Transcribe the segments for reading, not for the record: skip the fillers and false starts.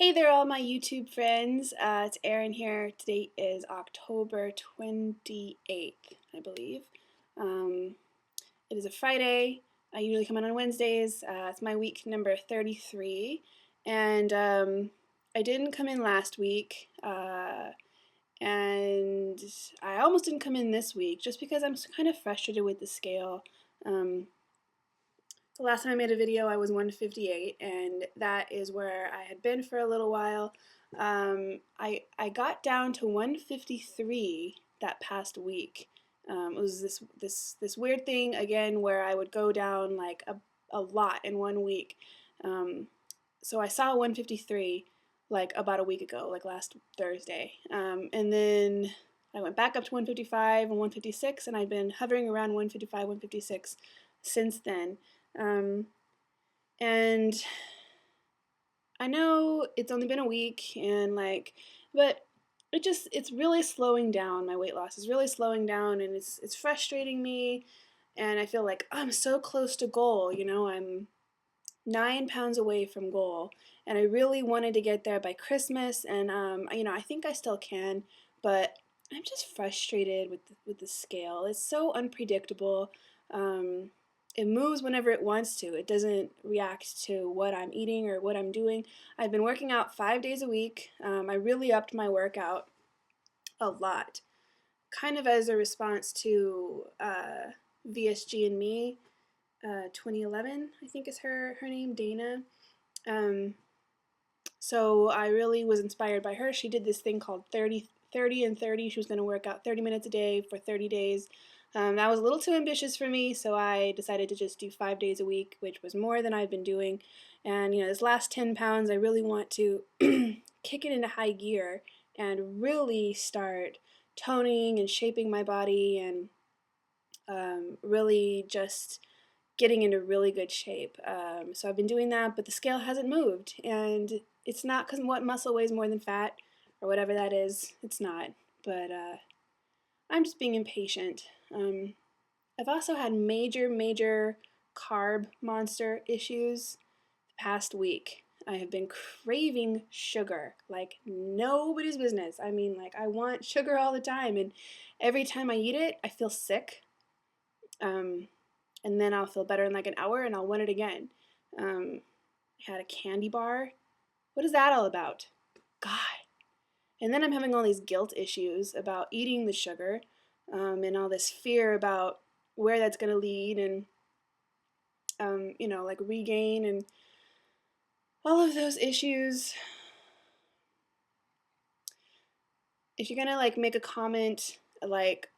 Hey there, all my YouTube friends. It's Erin here. Today is October 28th, I believe. Um, it is a Friday. I usually come in on Wednesdays. It's my week number 33. And I didn't come in last week. And I almost didn't come in this week just because I'm kind of frustrated with the scale. Um, the last time I made a video, I was 158, and that is where I had been for a little while. I got down to 153 that past week. It was this weird thing again where I would go down like a lot in 1 week. So I saw 153 like about a week ago, like last Thursday, and then I went back up to 155 and 156, and I've been hovering around 155, 156 since then. Um, and I know it's only been a week and but it's really slowing down. My weight loss is really slowing down, and it's frustrating me, and I feel like I'm so close to goal. I'm 9 pounds away from goal, and I really wanted to get there by Christmas, and I think I still can, but I'm just frustrated with the scale. It's so unpredictable. Um, it moves whenever it wants to. It doesn't react to what I'm eating or what I'm doing. I've been working out 5 days a week. I really upped my workout a lot, kind of as a response to VSG and Me. 2011, I think is her name, Dana. Um, so I really was inspired by her. She did this thing called 30, 30 and 30. She was going to work out 30 minutes a day for 30 days. That was a little too ambitious for me, so I decided to just do 5 days a week, which was more than I've been doing. And this last 10 pounds, I really want to kick it into high gear and really start toning and shaping my body and really just getting into really good shape. So I've been doing that, but the scale hasn't moved, and it's not because what muscle weighs more than fat or whatever that is. It's not, but I'm just being impatient. I've also had major carb monster issues the past week. I have been craving sugar like nobody's business. I mean, like, I want sugar all the time, and every time I eat it, I feel sick. Um, and then I'll feel better in like an hour and I'll want it again. I had a candy bar. What is that all about? God. And then I'm having all these guilt issues about eating the sugar, and all this fear about where that's going to lead, and like regain and all of those issues. If you're gonna like make a comment like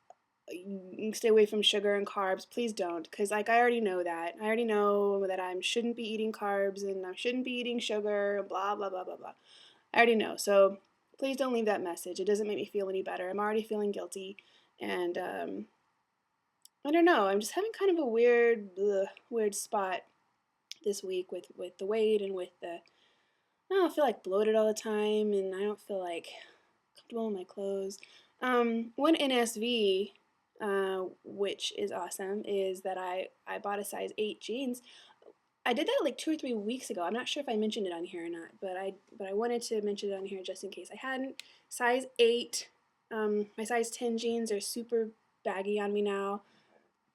stay away from sugar and carbs, please don't, because like I already know that. I already know that I shouldn't be eating carbs and I shouldn't be eating sugar, blah blah blah blah blah. I already know. So please don't leave that message. It doesn't make me feel any better. I'm already feeling guilty, and I don't know. I'm just having kind of a weird spot this week with the weight and with the. I don't feel like bloated all the time, and I don't feel like comfortable in my clothes. One NSV, which is awesome, is that I bought a size 8 jeans. I did that like 2 or 3 weeks ago. I'm not sure if I mentioned it on here or not, but I wanted to mention it on here just in case I hadn't. Size 8. My size 10 jeans are super baggy on me now.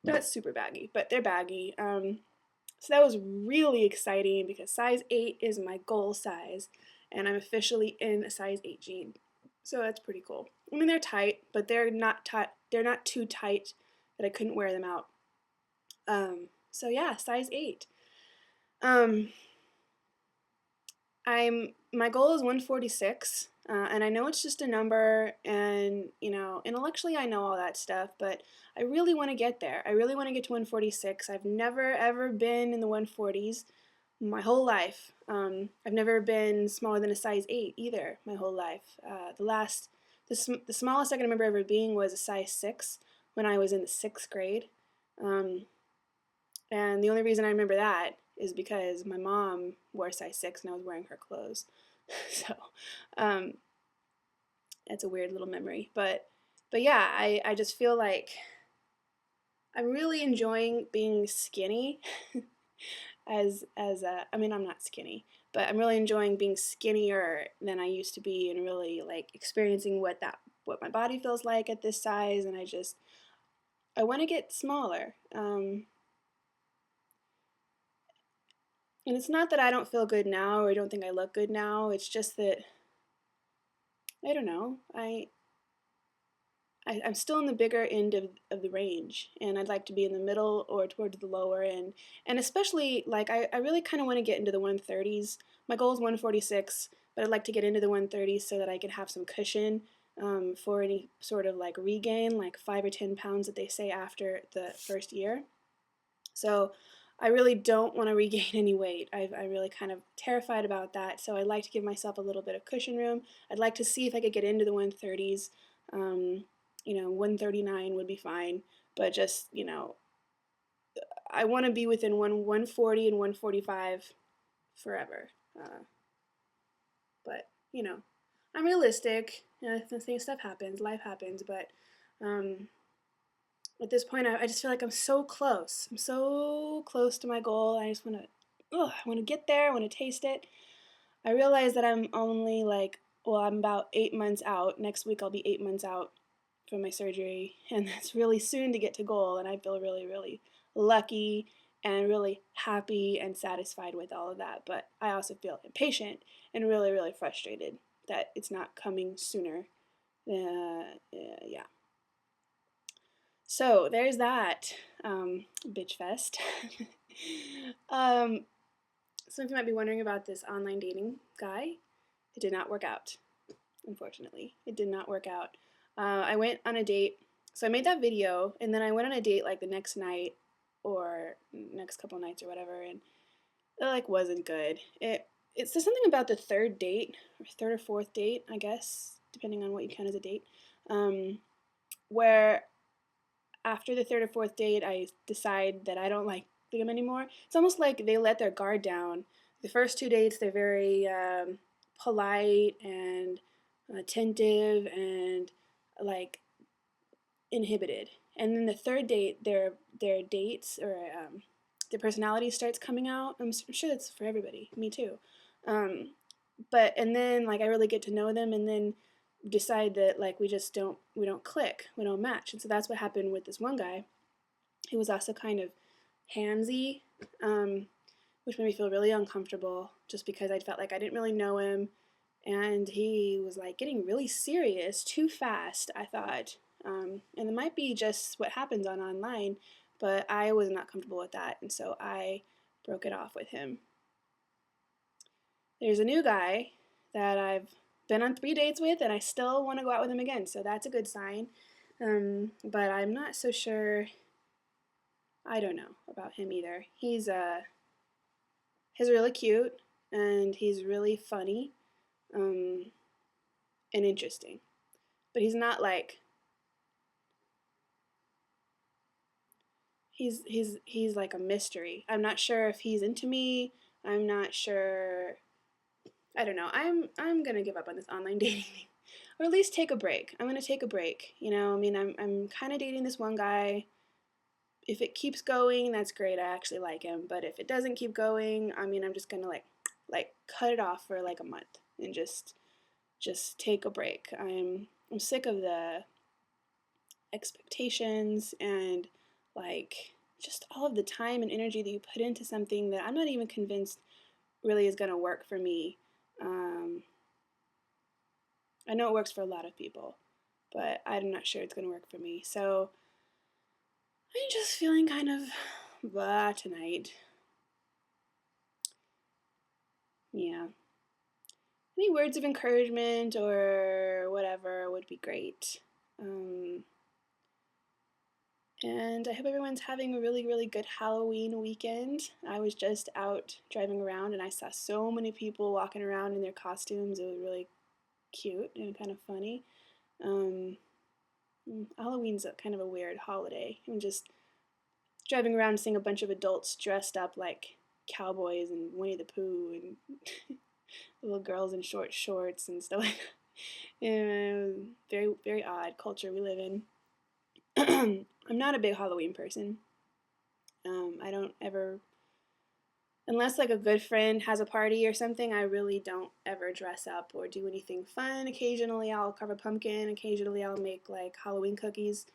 Not super baggy, but they're baggy. So that was really exciting because size 8 is my goal size, and I'm officially in a size 8 jean. So that's pretty cool. I mean, they're tight, but they're not tight. They're not too tight that I couldn't wear them out. So yeah, size 8. Um, my goal is 146, and I know it's just a number, and intellectually I know all that stuff, but I really want to get there. I really want to get to 146. I've never ever been in the 140s my whole life. I've never been smaller than a size 8 either my whole life. The smallest I can remember ever being was a size 6 when I was in the 6th grade. And the only reason I remember that is because my mom wore a size 6 and I was wearing her clothes. So that's a weird little memory. But yeah, I just feel like I'm really enjoying being skinny. I mean, I'm not skinny, but I'm really enjoying being skinnier than I used to be and really like experiencing what my body feels like at this size, and I want to get smaller. And it's not that I don't feel good now or I don't think I look good now. It's just that I don't know. I'm still in the bigger end of the range, and I'd like to be in the middle or towards the lower end. And especially, like, I really kind of want to get into the 130s. My goal is 146, but I'd like to get into the 130s so that I can have some cushion for any sort of like regain, like 5 or 10 pounds that they say after the first year. So I really don't want to regain any weight. I'm really kind of terrified about that. So I'd like to give myself a little bit of cushion room. I'd like to see if I could get into the 130s. 139 would be fine, but just, I want to be within 140 and 145 forever. But, I'm realistic. Stuff happens, life happens, but at this point, I just feel like I'm so close. I'm so close to my goal. I just I want to get there. I want to taste it. I realize that I'm only I'm about 8 months out. Next week, I'll be 8 months out from my surgery, and that's really soon to get to goal. And I feel really, really lucky and really happy and satisfied with all of that. But I also feel impatient and really, really frustrated that it's not coming sooner. Yeah. So there's that bitch fest. Some of you might be wondering about this online dating guy. It did not work out, unfortunately. It did not work out. I went on a date. So I made that video, and then I went on a date like the next night or next couple nights or whatever, and it wasn't good. It's there's something about the third date or third or fourth date, I guess, depending on what you count as a date, where after the third or fourth date, I decide that I don't like them anymore. It's almost like they let their guard down. The first 2 dates, they're very polite and attentive and like inhibited. And then the third date, their dates or their personality starts coming out. I'm sure that's for everybody, me too. And then like I really get to know them, and then decide that like we don't click, we don't match. And so that's what happened with this one guy. He was also kind of handsy, which made me feel really uncomfortable just because I felt like I didn't really know him, and he was like getting really serious too fast, I thought. And it might be just what happens online, but I was not comfortable with that, and so I broke it off with him. There's a new guy that I've been on 3 dates with, and I still want to go out with him again, so that's a good sign. But I'm not so sure. I don't know about him either. He's really cute, and he's really funny, and interesting. But he's not like he's like a mystery. I'm not sure if he's into me. I'm not sure. I don't know. I'm gonna give up on this online dating thing, or at least take a break. I'm gonna take a break. I mean, I'm kind of dating this one guy. If it keeps going, that's great. I actually like him. But if it doesn't keep going, I mean, I'm just gonna like cut it off for like a month and just take a break. I'm sick of the expectations and like just all of the time and energy that you put into something that I'm not even convinced really is gonna work for me. I know it works for a lot of people, but I'm not sure it's gonna work for me. So I'm just feeling kind of blah tonight. Yeah. Any words of encouragement or whatever would be great. And I hope everyone's having a really, really good Halloween weekend. I was just out driving around and I saw so many people walking around in their costumes. It was really cute and kind of funny. Halloween's kind of a weird holiday. I'm just driving around seeing a bunch of adults dressed up like cowboys and Winnie the Pooh and little girls in short shorts and stuff like that. Very, very odd culture we live in. I'm not a big Halloween person. I don't ever unless like a good friend has a party or something, I really don't ever dress up or do anything fun. Occasionally I'll carve a pumpkin. Occasionally I'll make like Halloween cookies.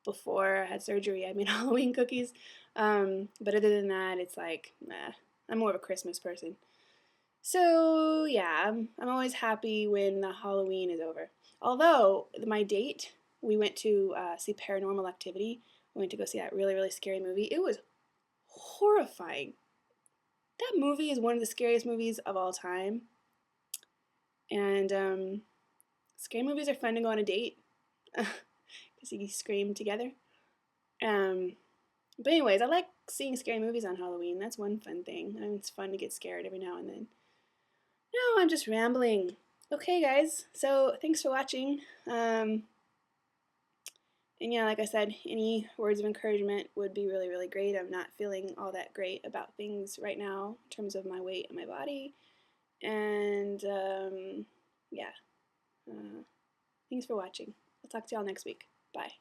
Before I had surgery, I made Halloween cookies. But other than that, it's like, nah, I'm more of a Christmas person. So yeah, I'm always happy when the Halloween is over. Although my date, we went to see Paranormal Activity. We went to go see that really, really scary movie. It was horrifying. That movie is one of the scariest movies of all time. And scary movies are fun to go on a date because you scream together. Um, but anyways, I like seeing scary movies on Halloween. That's one fun thing. I mean, it's fun to get scared every now and then. No, I'm just rambling. Okay, guys. So thanks for watching. And yeah, like I said, any words of encouragement would be really, really great. I'm not feeling all that great about things right now in terms of my weight and my body. And yeah, thanks for watching. I'll talk to y'all next week. Bye.